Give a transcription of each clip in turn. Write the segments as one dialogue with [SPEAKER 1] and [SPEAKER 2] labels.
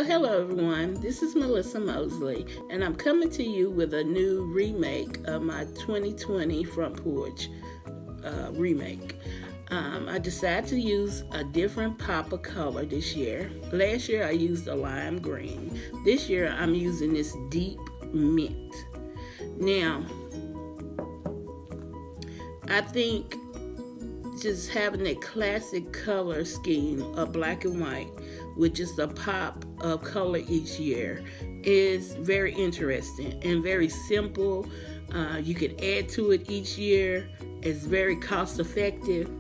[SPEAKER 1] So hello everyone, this is Welch-Mosley, and I'm coming to you with a new remake of my 2020 front porch remake. I decided to use a different pop of color this year. Last year I used a lime green. This year I'm using this deep mint. Now, I think just having that classic color scheme of black and white with just a pop of color each year is very interesting and very simple. You can add to it each year. It's very cost effective.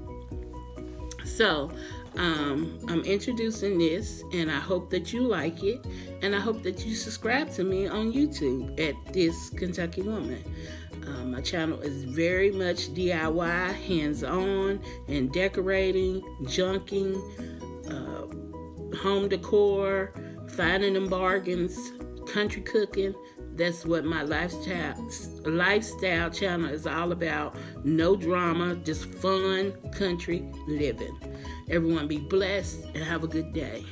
[SPEAKER 1] So I'm introducing this, and I hope that you like it, and I hope that you subscribe to me on YouTube at This Kentucky Woman. My channel is very much DIY, hands-on, and decorating, junking, home decor, finding them bargains, country cooking. That's what my lifestyle channel is all about. No drama, just fun country living. Everyone be blessed and have a good day.